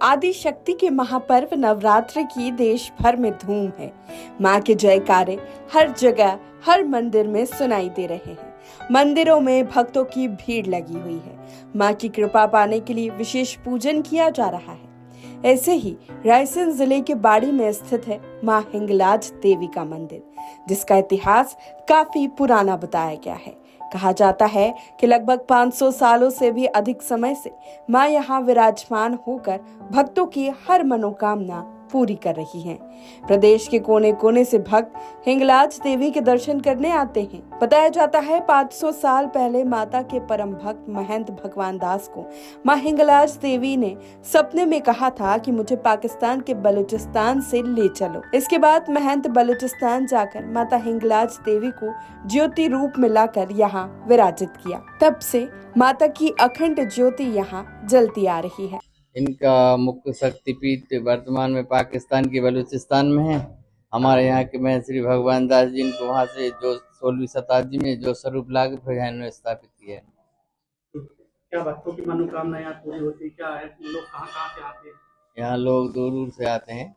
आदि शक्ति के महापर्व नवरात्र की देश भर में धूम है। मां के जयकारे हर जगह हर मंदिर में सुनाई दे रहे हैं। मंदिरों में भक्तों की भीड़ लगी हुई है। मां की कृपा पाने के लिए विशेष पूजन किया जा रहा है। ऐसे ही रायसेन जिले के बाड़ी में स्थित है मां हिंगलाज देवी का मंदिर, जिसका इतिहास काफी पुराना बताया गया है। कहा जाता है कि लगभग 500 सालों से भी अधिक समय से मां यहाँ विराजमान होकर भक्तों की हर मनोकामना पूरी कर रही हैं। प्रदेश के कोने कोने से भक्त हिंगलाज देवी के दर्शन करने आते हैं। बताया जाता है 500 साल पहले माता के परम भक्त महंत भगवान दास को मां हिंगलाज देवी ने सपने में कहा था कि मुझे पाकिस्तान के बलूचिस्तान से ले चलो। इसके बाद महंत बलूचिस्तान जाकर माता हिंगलाज देवी को ज्योति रूप में लाकर यहाँ विराजित किया। तब से माता की अखंड ज्योति यहाँ जलती आ रही है। इनका मुख्य शक्तिपीठ वर्तमान में पाकिस्तान के बलूचिस्तान में है। हमारे यहाँ के महंत श्री भगवान दास जी इनको वहाँ से जो 16वीं शताब्दी में जो स्वरूप लागे इन्होंने स्थापित किया है। क्या भक्तों की मनोकामना यहाँ पूरी होती क्या है? लोग कहाँ से आते हैं? यहाँ लोग दूर दूर से आते हैं।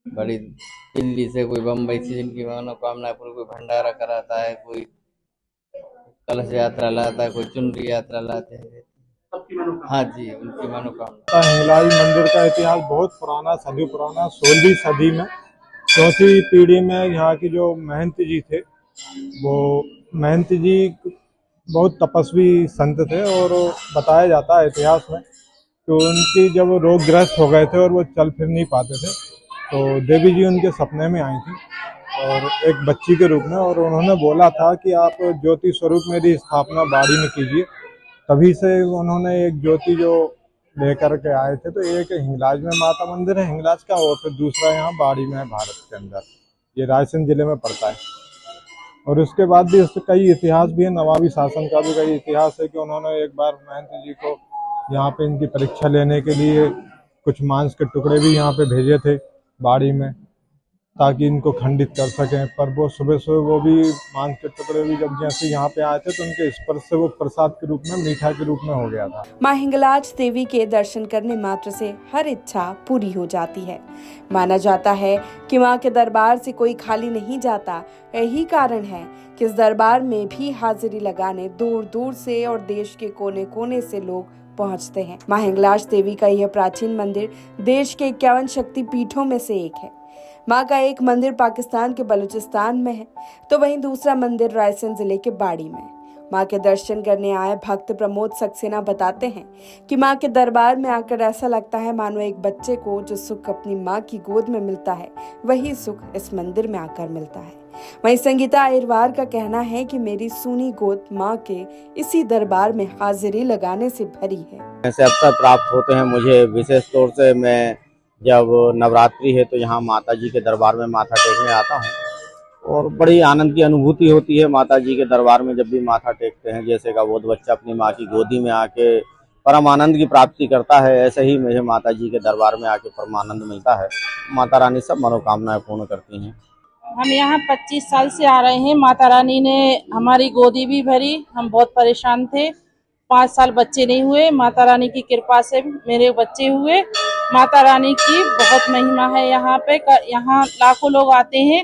बड़ी दिल्ली से, कोई बम्बई से जिनकी मनोकामना पूरी, कोई भंडारा कराता है, कोई कलश यात्रा लाता है, कोई चुनरी यात्रा लाते हैं। हाँ जी, उनकी मनोकामना। हिंगलाज मंदिर का इतिहास बहुत पुराना, सदी पुराना, 16वीं सदी में चौथी पीढ़ी में यहाँ की जो महंत जी थे, वो महंत जी बहुत तपस्वी संत थे और बताया जाता है इतिहास में कि उनकी जब रोगग्रस्त हो गए थे और वो चल फिर नहीं पाते थे, तो देवी जी उनके सपने में आई थी और एक बच्ची के रूप में, और उन्होंने बोला था कि आप ज्योति स्वरूप मेरी स्थापना बाड़ी में कीजिए। तभी से उन्होंने एक ज्योति जो लेकर के आए थे। तो एक हिंगलाज में माता मंदिर है हिंगलाज का, और फिर दूसरा यहाँ बाड़ी में है भारत के अंदर, ये रायसेन जिले में पड़ता है। और उसके बाद भी इससे कई इतिहास भी है, नवाबी शासन का भी कई इतिहास है कि उन्होंने एक बार महंत जी को यहाँ पे इनकी परीक्षा लेने के लिए कुछ मांस के टुकड़े भी यहाँ पे भेजे थे बाड़ी में, ताकि इनको खंडित कर सकें। पर वो सुबह सुबह वो भी मांस के टुकड़े भी जब जैसे यहाँ पे आए थे तो उनके स्पर्श से वो प्रसाद के रूप में, मीठा के रूप में हो गया था। मां हिंगलाज देवी के दर्शन करने मात्र से हर इच्छा पूरी हो जाती है। माना जाता है कि मां के दरबार से कोई खाली नहीं जाता। यही कारण है कि इस दरबार में भी हाजिरी लगाने दूर दूर से और देश के कोने कोने से लोग पहुंचते हैं। मां हिंगलाज देवी का यह प्राचीन मंदिर देश के 51 शक्ति पीठों में से एक है। मां का एक मंदिर पाकिस्तान के बलूचिस्तान में है, तो वहीं दूसरा मंदिर रायसेन जिले के बाड़ी में। मां के दर्शन करने आए भक्त प्रमोद सक्सेना बताते हैं कि मां के दरबार में आकर ऐसा लगता है मानो एक बच्चे को जो सुख अपनी मां की गोद में मिलता है, वही सुख इस मंदिर में आकर मिलता है। वहीं संगीता अहिरवार का कहना है कि मेरी सूनी गोद मां के इसी दरबार में हाजिरी लगाने से भरी है। ऐसे अवसर प्राप्त होते हैं मुझे, विशेष तौर से मैं जब नवरात्रि है तो यहाँ माता जी के दरबार में माथा टेकने आता हूँ और बड़ी आनंद की अनुभूति होती है माता जी के दरबार में जब भी माथा टेकते हैं। जैसे का बोध बच्चा अपनी माँ की गोदी में आके परम आनंद की प्राप्ति करता है, ऐसे ही मुझे माता जी के दरबार में आके परम आनंद मिलता है। माता रानी सब मनोकामनाएं पूर्ण करती हैं। हम यहाँ 25 साल से आ रहे हैं। माता रानी ने हमारी गोदी भी भरी। हम बहुत परेशान थे, 5 साल बच्चे नहीं हुए। माता रानी की कृपा से मेरे बच्चे हुए। माता रानी की बहुत महिमा है यहाँ पे। यहाँ लाखों लोग आते हैं,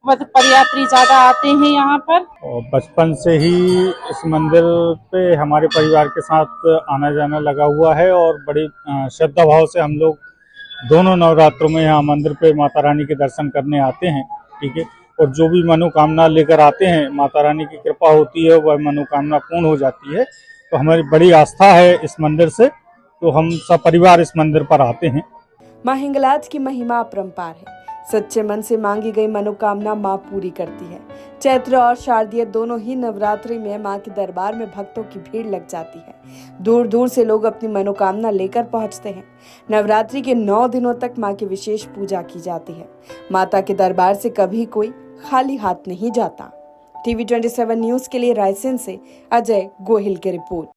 पदयात्री ज्यादा आते हैं यहाँ पर। और बचपन से ही इस मंदिर पे हमारे परिवार के साथ आना जाना लगा हुआ है और बड़ी श्रद्धा भाव से हम लोग दोनों नवरात्रों में यहाँ मंदिर पे माता रानी के दर्शन करने आते हैं। ठीक है, और जो भी मनोकामना लेकर आते हैं, माता रानी की कृपा होती है, वह मनोकामना पूर्ण हो जाती है। तो हमारी बड़ी आस्था है इस मंदिर से, तो हम सब परिवार इस मंदिर पर आते हैं। मां हिंगलाज की महिमा अपरंपार है। सच्चे मन से मांगी गई मनोकामना मां पूरी करती है। चैत्र और शारदीय दोनों ही नवरात्रि में मां के दरबार में भक्तों की भीड़ लग जाती है। दूर दूर से लोग अपनी मनोकामना लेकर पहुंचते हैं। नवरात्रि के 9 दिनों तक मां की विशेष पूजा की जाती है। माता के दरबार से कभी कोई खाली हाथ नहीं जाता। TV 27 न्यूज के लिए रायसेन से अजय गोहिल की रिपोर्ट।